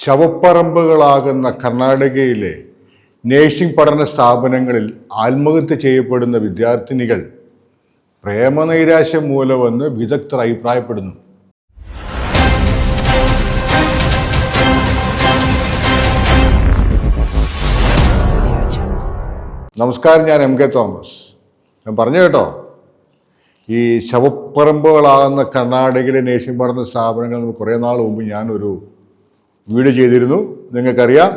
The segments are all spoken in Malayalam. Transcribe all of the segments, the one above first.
ശവപ്പറമ്പുകളാകുന്ന കർണാടകയിലെ നേഴ്സിംഗ് പഠന സ്ഥാപനങ്ങളിൽ ആത്മഹത്യ ചെയ്യപ്പെടുന്ന വിദ്യാർത്ഥിനികൾ പ്രേമനൈരാശ്യം മൂലമെന്ന് വിദഗ്ധർ അഭിപ്രായപ്പെടുന്നു. നമസ്കാരം, ഞാൻ എം കെ തോമസ്. ഞാൻ പറഞ്ഞു കേട്ടോ, ഈ ശവപ്പറമ്പുകളാകുന്ന കർണാടകയിലെ നേഴ്സിംഗ് പഠന സ്ഥാപനങ്ങൾ കുറേ നാൾ മുമ്പ് ഞാനൊരു വീഡിയോ ചെയ്തിരുന്നു. നിങ്ങൾക്കറിയാം,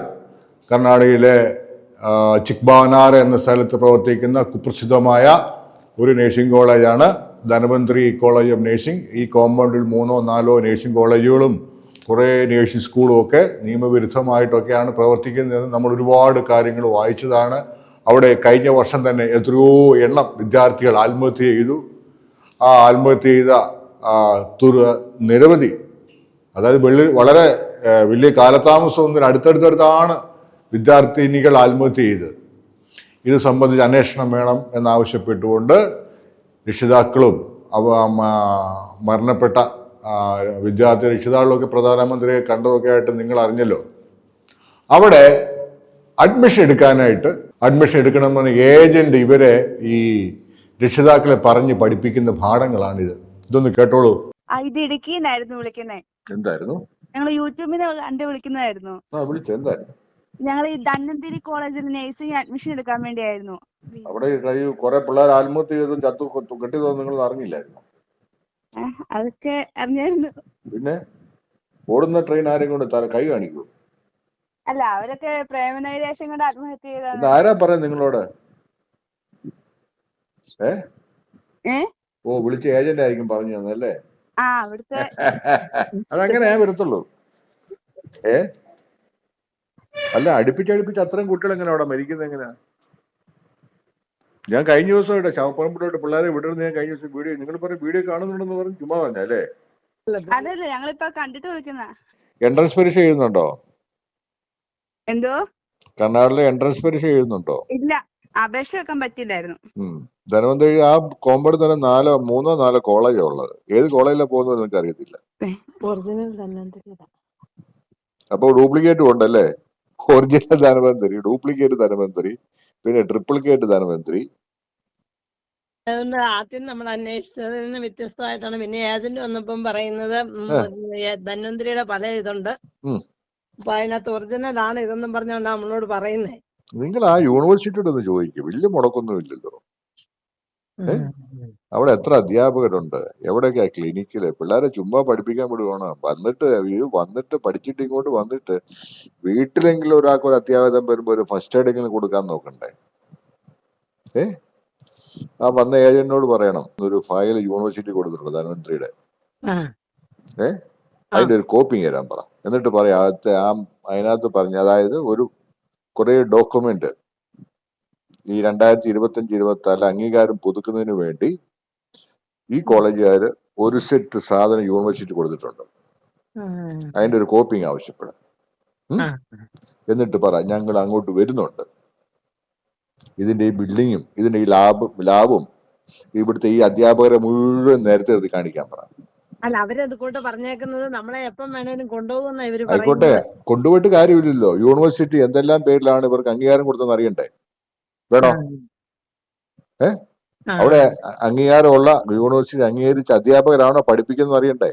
കർണാടകയിലെ ചിക്ബാനാർ എന്ന സ്ഥലത്ത് പ്രവർത്തിക്കുന്ന കുപ്രസിദ്ധമായ ഒരു നേഴ്സിംഗ് കോളേജാണ് ധനവന്തരി കോളേജ് ഓഫ് നേഴ്സിംഗ്. ഈ കോമ്പൗണ്ടിൽ 3-4 നേഴ്സിംഗ് കോളേജുകളും കുറേ നേഴ്സിംഗ് സ്കൂളും ഒക്കെ നിയമവിരുദ്ധമായിട്ടൊക്കെയാണ് പ്രവർത്തിക്കുന്നത്. നമ്മൾ ഒരുപാട് കാര്യങ്ങൾ വായിച്ചതാണ്. അവിടെ കഴിഞ്ഞ വർഷം തന്നെ എത്രയോ എണ്ണം വിദ്യാർത്ഥികൾ ആത്മഹത്യ ചെയ്തു. ആ ആത്മഹത്യ ചെയ്ത നിരവധി, അതായത് വളരെ വലിയ കാലതാമസമൊന്നും അടുത്തടുത്താണ് വിദ്യാർത്ഥിനികൾ ആത്മഹത്യ ചെയ്തത്. ഇത് സംബന്ധിച്ച് അന്വേഷണം വേണം എന്നാവശ്യപ്പെട്ടുകൊണ്ട് രക്ഷിതാക്കളും മരണപ്പെട്ട വിദ്യാർത്ഥി രക്ഷിതാക്കളൊക്കെ പ്രധാനമന്ത്രിയെ കണ്ടതൊക്കെ ആയിട്ട് നിങ്ങൾ അറിഞ്ഞല്ലോ. അവിടെ അഡ്മിഷൻ എടുക്കണമെന്ന് ഏജന്റ് ഇവരെ ഈ രക്ഷിതാക്കളെ പറഞ്ഞ് പഠിപ്പിക്കുന്ന പാഠങ്ങളാണിത്. ഇതൊന്ന് കേട്ടോളൂ. ഇത് ഇടുക്കിന്നായിരുന്നു വിളിക്കുന്നേ. എന്തായിരുന്നു? ഞങ്ങൾ യൂട്യൂബിന് കണ്ട് വിളിക്കുന്നതായിരുന്നു. ഞങ്ങൾ ഈ ധന്വന്തരി കോളേജിൽ നഴ്സിംഗ് അഡ്മിഷൻ എടുക്കാൻ വേണ്ടിയായിരുന്നു. അവിടെ കുറെ പിള്ളേർ ആത്മഹത്യ ചെയ്തും ചത്തു കെട്ടിയതൊന്നും നിങ്ങൾ അറിഞ്ഞില്ലായിരുന്നു? അതൊക്കെ അറിഞ്ഞായിരുന്നു. പിന്നെ ഓടുന്ന ട്രെയിൻ ആരെയും കൊണ്ട് കൈ കാണിക്കൂ? അല്ല, അവരൊക്കെ പ്രേമനൈരാശ്യം കൊണ്ട് ആത്മഹത്യ ചെയ്ത. ആരാ പറയാ നിങ്ങളോട്? വിളിച്ച ഏജന്റ് ആയിരിക്കും പറഞ്ഞു തന്നല്ലേ? അവിടുത്തെ അതങ്ങനെയാ വരത്തുള്ളൂ. അല്ല, അടുപ്പിച്ച് അത്രയും കുട്ടികൾ എങ്ങനെ അവിടെ മരിക്കുന്നത് എങ്ങനെയാ? ഞാൻ കഴിഞ്ഞ ദിവസം ഇവിടെ ശവപ്പറമ്പിലോട്ട് പിള്ളേരെ വിടരുന്ന ഞാൻ കഴിഞ്ഞ ദിവസം വീഡിയോ, നിങ്ങൾ പറയും വീഡിയോ കാണുന്നുണ്ടെന്ന് പറഞ്ഞ് ചുമ്മാ പറഞ്ഞല്ലേ? അതല്ലേ ഞങ്ങളിപ്പോ കണ്ടിട്ട് വിളിക്കുന്ന. എൻട്രൻസ് പരീക്ഷ എഴുതുന്നുണ്ടോ? എന്തോ? കർണാടകയിലെ എൻട്രൻസ് പരീക്ഷ എഴുതുന്നുണ്ടോ? ഇല്ല, അപേക്ഷ വെക്കാൻ പറ്റില്ലായിരുന്നു. ധനവന്തരി ആ കോമ്പൗണ്ടിൽ തന്നെ 3-4 കോളേജാണ് ഉള്ളത്. ഏത് കോളേജിലാണ് പോകുന്നത് നിങ്ങൾക്ക് അറിയത്തില്ല. അപ്പൊ ഡ്യൂപ്ലിക്കേറ്റും ഉണ്ടല്ലേ? ഒറിജിനൽ ധനവന്തരി, ഡ്യൂപ്ലിക്കേറ്റ് ധനവന്തരി, പിന്നെ ട്രിപ്പിളിക്കേറ്റ് ധനവന്തരി. ആദ്യം നമ്മൾ അന്വേഷിച്ചതിൽ നിന്ന് വ്യത്യസ്തമായിട്ടാണ് പിന്നെ ഏജന്റ് വന്നപ്പം പറയുന്നത് ധന്വന്തരിയുടെ പല ഇതുണ്ട്, അപ്പൊ അതിനകത്ത് ഒറിജിനൽ ആണ് ഇതെന്നും പറഞ്ഞോണ്ടാ നമ്മളോട് പറയുന്നേ. നിങ്ങൾ ആ യൂണിവേഴ്സിറ്റിയോട് ഒന്ന് ചോദിക്കും, വലിയ മുടക്കൊന്നും ഇല്ലല്ലോ. അവിടെ എത്ര അധ്യാപകരുണ്ട്, എവിടെയൊക്കെയാ ക്ലിനിക്കില്? പിള്ളേരെ ചുമ്മാ പഠിപ്പിക്കാൻ വിടുവാണ്. വന്നിട്ട് പഠിച്ചിട്ട് ഇങ്ങോട്ട് വന്നിട്ട് വീട്ടിലെങ്കിലും ഒരാൾക്ക് ഒരു അത്യാഹിതം വരുമ്പോ ഒരു ഫസ്റ്റ് എയ്ഡെങ്കിലും കൊടുക്കാൻ നോക്കണ്ടേ? ആ വന്ന ഏജന്റിനോട് പറയണം, ഒരു ഫയൽ യൂണിവേഴ്സിറ്റി കൊടുത്തിട്ടുണ്ട് ധനവന്തരിയുടെ, അതിന്റെ ഒരു കോപ്പി തരാൻ പറ. എന്നിട്ട് പറയാം അതിനകത്ത് പറഞ്ഞ, അതായത് കുറെ ഡോക്യുമെന്റ് ഈ 2025-26 അംഗീകാരം പുതുക്കുന്നതിന് വേണ്ടി ഈ കോളേജുകാര് ഒരു സെറ്റ് സാധനം യൂണിവേഴ്സിറ്റി കൊടുത്തിട്ടുണ്ട്. അതിന്റെ ഒരു കോപ്പിങ് ആവശ്യപ്പെടാം. എന്നിട്ട് പറ, ഞങ്ങൾ അങ്ങോട്ട് വരുന്നുണ്ട്, ഇതിന്റെ ഈ ബിൽഡിങ്ങും ഇതിന്റെ ഈ ലാബും ഇവിടുത്തെ ഈ അധ്യാപകരെ മുഴുവൻ നേരത്തെ എഴുതി കാണിക്കാൻ പറ. അല്ല, അവരതുകൊണ്ട് പറഞ്ഞേക്കുന്നത് നമ്മളെ എപ്പം വേണേലും കൊണ്ടുപോകുന്ന ഇവര്. ആയിക്കോട്ടെ, കൊണ്ടുപോയിട്ട് കാര്യമില്ലല്ലോ. യൂണിവേഴ്സിറ്റി എന്തെല്ലാം പേരിലാണ് ഇവർക്ക് അംഗീകാരം കൊടുത്തെന്ന് അറിയണ്ടേ? വേണോ? അവിടെ അംഗീകാരമുള്ള യൂണിവേഴ്സിറ്റി അംഗീകരിച്ച അധ്യാപകരാണോ പഠിപ്പിക്കുന്നത് അറിയണ്ടേ?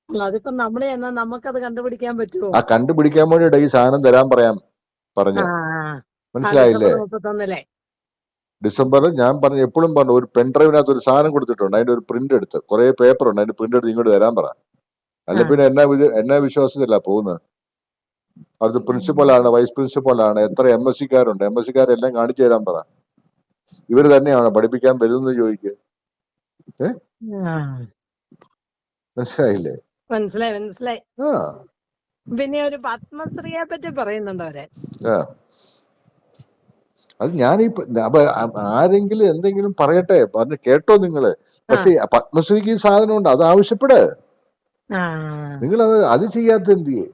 അതിപ്പോ നമ്മളെ എന്നാ നമുക്കത് കണ്ടുപിടിക്കാൻ പറ്റുമോ? ആ കണ്ടുപിടിക്കാൻ വേണ്ടിയിട്ട് ഈ സാധനം തരാൻ പറഞ്ഞു. മനസ്സിലായില്ലേ? ഡിസംബറിൽ ഞാൻ എപ്പോഴും പറഞ്ഞു, ഒരു പെൻഡ്രൈവിനകത്ത് ഒരു സാധനം കൊടുത്തിട്ടുണ്ട്, അതിന്റെ ഒരു പ്രിന്റ് എടുത്ത്, കുറെ പേപ്പർ ഉണ്ട്, അതിന്റെ പ്രിന്റ് എടുത്ത് ഇങ്ങോട്ട് തരാൻ പറ. അല്ല പിന്നെ എന്നാ വിശ്വാസത്തില്ല പോകുന്നത്? അവിടുത്തെ പ്രിൻസിപ്പലാണ്, വൈസ് പ്രിൻസിപ്പലാണ്, എത്ര MSc കാരുണ്ട്, MSc കാരെല്ലാം കാണിച്ചു തരാൻ പറ. ഇവര് തന്നെയാണോ പഠിപ്പിക്കാൻ വരുന്നത് ചോദിക്കുക? മനസ്സിലായില്ലേ? മനസ്സിലായി. പിന്നെ ഒരു പത്മശ്രീയെ പറ്റി പറയുന്നുണ്ട് അവരെ. അത് ആരെങ്കിലും എന്തെങ്കിലും പറയട്ടെ, പറഞ്ഞ് കേട്ടോ നിങ്ങള്. പക്ഷെ പത്മശ്രീക്ക് ഈ സാധനം ഉണ്ട്, അത് ആവശ്യപ്പെട്. നിങ്ങൾ അത് ചെയ്യാത്ത എന്തിയെ?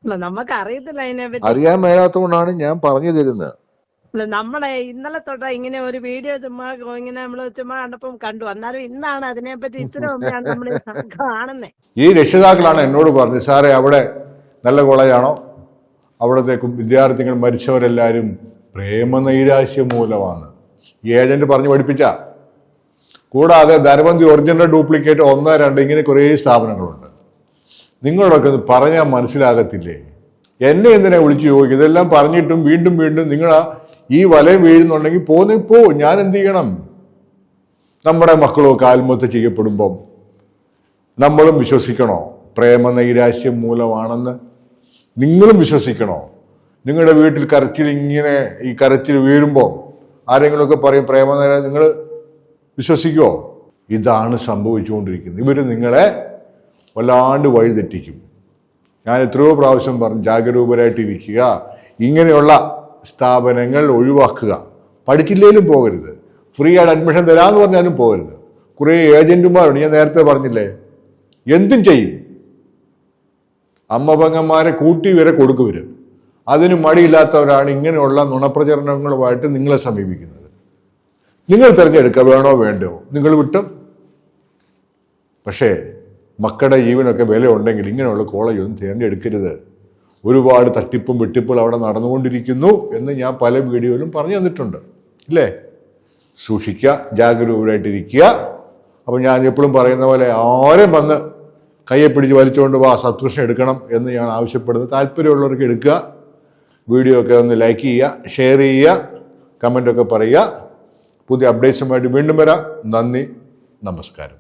നമുക്ക് അറിയത്തില്ല അതിനെപ്പറ്റി. അറിയാൻ മേലാത്തോണ്ടാണ് ഞാൻ പറഞ്ഞു തരുന്നത്. നമ്മളെ ഇന്നലെ തൊട്ടാ ഇങ്ങനെ ഒരു വീഡിയോ നമ്മള് ചുമ്മാ കണ്ടപ്പം കണ്ടു. എന്നാലും ഇന്നാണ് അതിനെപ്പറ്റി ഇച്ചിരി മുമ്പെയാണ് നമ്മൾ കാണുന്നേ. ഈ രക്ഷിതാക്കളാണ് എന്നോട് പറഞ്ഞത്, സാറേ അവിടെ നല്ല കോളേജാണോ? അവിടുത്തെ വിദ്യാർത്ഥികൾ മരിച്ചവരെല്ലാവരും പ്രേമനൈരാശ്യം മൂലമാണ്. ഈ ഏജന്റ് പറഞ്ഞു പഠിപ്പിച്ച. കൂടാതെ ധനബന്ധി ഒറിജിനൽ ഡ്യൂപ്ലിക്കേറ്റ് 1, 2 ഇങ്ങനെ കുറേ സ്ഥാപനങ്ങളുണ്ട്. നിങ്ങളൊക്കെ പറഞ്ഞാൽ മനസ്സിലാകത്തില്ലേ? എന്നെ എന്തിനാ വിളിച്ചു ചോദിക്കും? ഇതെല്ലാം പറഞ്ഞിട്ടും വീണ്ടും വീണ്ടും നിങ്ങൾ ഈ വലയം വീഴുന്നുണ്ടെങ്കിൽ പോ. ഞാൻ എന്ത് ചെയ്യണം? നമ്മുടെ മക്കളൊക്കെ ആത്മഹത്യ ചെയ്യപ്പെടുമ്പം നമ്മളും വിശ്വസിക്കണോ പ്രേമനൈരാശ്യം മൂലമാണെന്ന്? നിങ്ങളും വിശ്വസിക്കണോ? നിങ്ങളുടെ വീട്ടിൽ കരച്ചിൽ വീഴുമ്പോൾ ആരെങ്കിലുമൊക്കെ പറയും പ്രേമനൈരാശ്യം, നിങ്ങൾ വിശ്വസിക്കുമോ? ഇതാണ് സംഭവിച്ചുകൊണ്ടിരിക്കുന്നത്. ഇവർ നിങ്ങളെ വല്ലാണ്ട് വഴിതെറ്റിക്കും. ഞാൻ എത്രയോ പ്രാവശ്യം പറഞ്ഞു, ജാഗരൂകരായിട്ടിരിക്കുക. ഇങ്ങനെയുള്ള സ്ഥാപനങ്ങൾ ഒഴിവാക്കുക. പഠിച്ചില്ലേലും പോകരുത്. ഫ്രീ ആയിട്ട് അഡ്മിഷൻ തരാമെന്ന് പറഞ്ഞാലും പോകരുത്. കുറേ ഏജന്റുമാരുണ്ട്, ഞാൻ നേരത്തെ പറഞ്ഞില്ലേ, എന്തും ചെയ്യും. അമ്മപെങ്ങന്മാരെ കൂട്ടി വരെ കൊടുക്കുവര്. അതിന് മടിയില്ലാത്തവരാണ് ഇങ്ങനെയുള്ള നുണപ്രചരണങ്ങളുമായിട്ട് നിങ്ങളെ സമീപിക്കുന്നത്. നിങ്ങൾ തിരഞ്ഞെടുക്കുക, വേണോ വേണ്ടോ, നിങ്ങൾ വിട്ടു. പക്ഷേ മക്കളുടെ ജീവനൊക്കെ വില ഉണ്ടെങ്കിൽ ഇങ്ങനെയുള്ള കോളേജൊന്നും തിരഞ്ഞെടുക്കരുത്. ഒരുപാട് തട്ടിപ്പും വെട്ടിപ്പും അവിടെ നടന്നുകൊണ്ടിരിക്കുന്നു എന്ന് ഞാൻ പല വീഡിയോയിലും പറഞ്ഞു തന്നിട്ടുണ്ട്, ഇല്ലേ? സൂക്ഷിക്കുക, ജാഗരൂകരായിട്ടിരിക്കുക. അപ്പം ഞാൻ എപ്പോഴും പറയുന്ന പോലെ ആരും വന്ന് കയ്യെ പിടിച്ച് വലിച്ചുകൊണ്ട് സബ്സ്ക്രിപ്ഷൻ എടുക്കണം എന്ന് ഞാൻ ആവശ്യപ്പെടുന്നത്. താല്പര്യമുള്ളവർക്ക് എടുക്കുക. വീഡിയോ ഒക്കെ ഒന്ന് ലൈക്ക് ചെയ്യുക, ഷെയർ ചെയ്യുക, കമൻ്റൊക്കെ പറയുക. പുതിയ അപ്ഡേറ്റ്സുമായിട്ട് വീണ്ടും വരാം. നന്ദി, നമസ്കാരം.